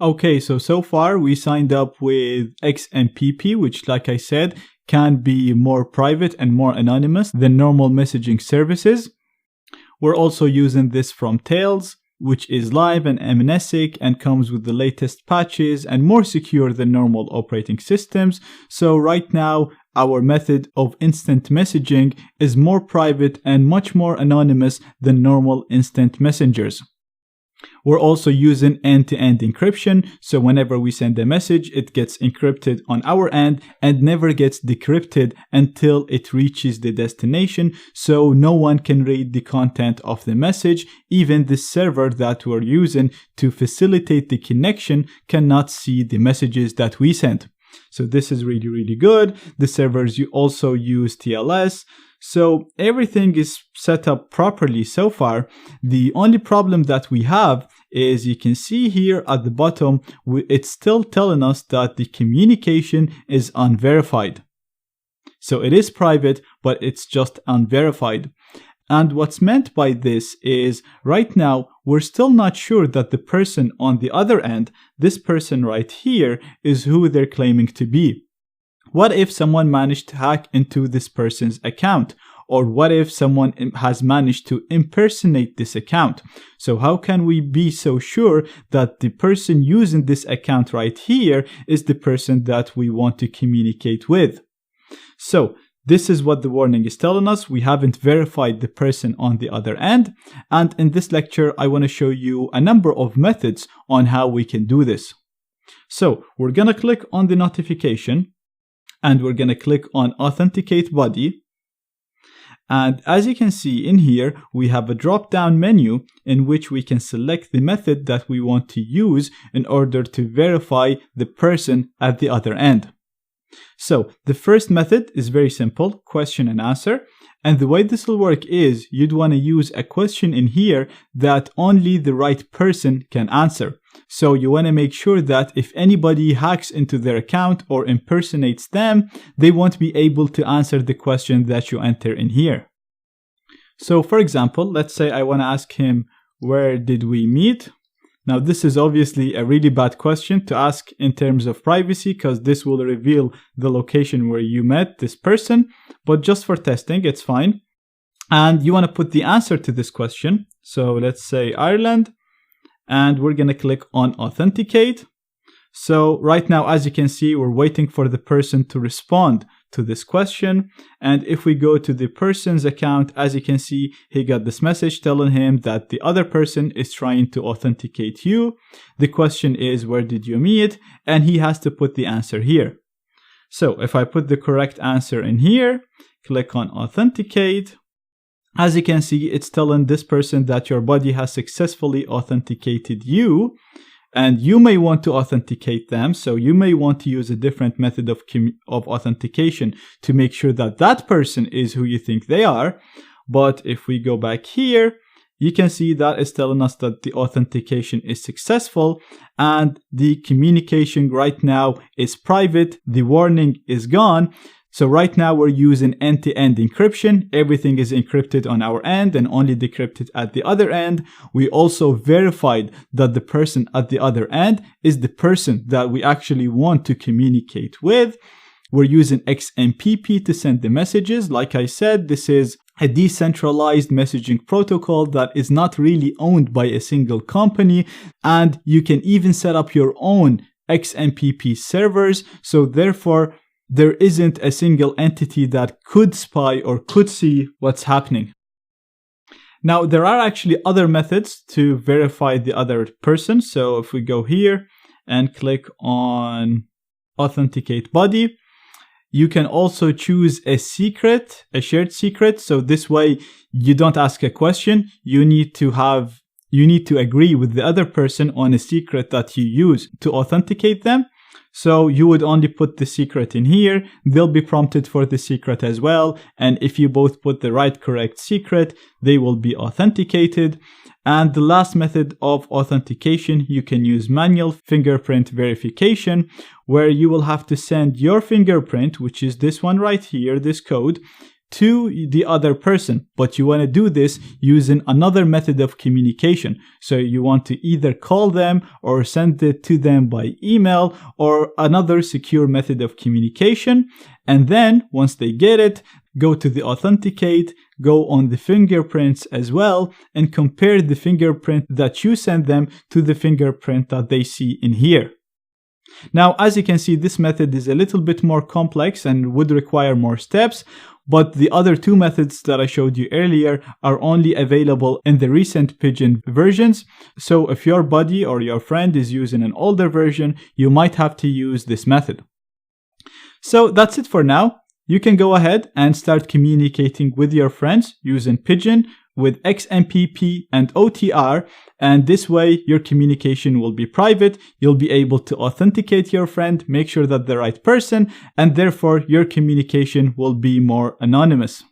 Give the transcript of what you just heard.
Okay, so far we signed up with XMPP, which, like I said, can be more private and more anonymous than normal messaging services. We're also using this from Tails, which is live and amnesic and comes with the latest patches and more secure than normal operating systems. So right now, our method of instant messaging is more private and much more anonymous than normal instant messengers. We're also using end-to-end encryption, so whenever we send a message, it gets encrypted on our end and never gets decrypted until it reaches the destination, so no one can read the content of the message. Even the server that we're using to facilitate the connection cannot see the messages that we send. So this is really, really good. The servers also use TLS. So everything is set up properly so far. The only problem that we have is you can see here at the bottom, it's still telling us that the communication is unverified. So it is private, but it's just unverified. And what's meant by this is right now, we're still not sure that the person on the other end, this person right here, is who they're claiming to be. What if someone managed to hack into this person's account? Or what if someone has managed to impersonate this account? So how can we be so sure that the person using this account right here is the person that we want to communicate with? So this is what the warning is telling us. We haven't verified the person on the other end. And in this lecture, I want to show you a number of methods on how we can do this. So we're going to click on the notification and we're going to click on Authenticate Body. And as you can see in here, we have a drop-down menu in which we can select the method that we want to use in order to verify the person at the other end. So the first method is very simple, question and answer. And the way this will work is you'd want to use a question in here that only the right person can answer. So you want to make sure that if anybody hacks into their account or impersonates them, they won't be able to answer the question that you enter in here. So for example, let's say I want to ask him, where did we meet? Now this is obviously a really bad question to ask in terms of privacy because this will reveal the location where you met this person, but just for testing, it's fine. And you want to put the answer to this question. So let's say Ireland. And we're going to click on Authenticate. So right now, as you can see, we're waiting for the person to respond to this question. And if we go to the person's account, as you can see, he got this message telling him that the other person is trying to authenticate you. The question is, where did you meet? And he has to put the answer here. So if I put the correct answer in here, click on Authenticate. As you can see, it's telling this person that your buddy has successfully authenticated you, and you may want to authenticate them. So you may want to use a different method of authentication to make sure that that person is who you think they are. But if we go back here, you can see that it's telling us that the authentication is successful and the communication right now is private. The warning is gone. So right now we're using end-to-end encryption. Everything is encrypted on our end and only decrypted at the other end. We also verified that the person at the other end is the person that we actually want to communicate with. We're using XMPP to send the messages. Like I said, this is a decentralized messaging protocol that is not really owned by a single company. And you can even set up your own XMPP servers. So therefore, there isn't a single entity that could spy or could see what's happening. Now, there are actually other methods to verify the other person. So if we go here and click on Authenticate Body, you can also choose a secret, a shared secret. So this way you don't ask a question. You need to agree with the other person on a secret that you use to authenticate them. So you would only put the secret in here. They'll be prompted for the secret as well. And if you both put the right correct secret, they will be authenticated. And the last method of authentication, you can use manual fingerprint verification, where you will have to send your fingerprint, which is this one right here, this code, to the other person, but you want to do this using another method of communication. So you want to either call them or send it to them by email or another secure method of communication. And then once they get it, go to the authenticate, go on the fingerprints as well, and compare the fingerprint that you send them to the fingerprint that they see in here. Now, as you can see, this method is a little bit more complex and would require more steps, but the other two methods that I showed you earlier are only available in the recent Pigeon versions. So if your buddy or your friend is using an older version, you might have to use this method. So that's it for now. You can go ahead and start communicating with your friends using Pigeon with XMPP and OTR, and this way your communication will be private. You'll be able to authenticate your friend, make sure that the right person, and therefore your communication will be more anonymous.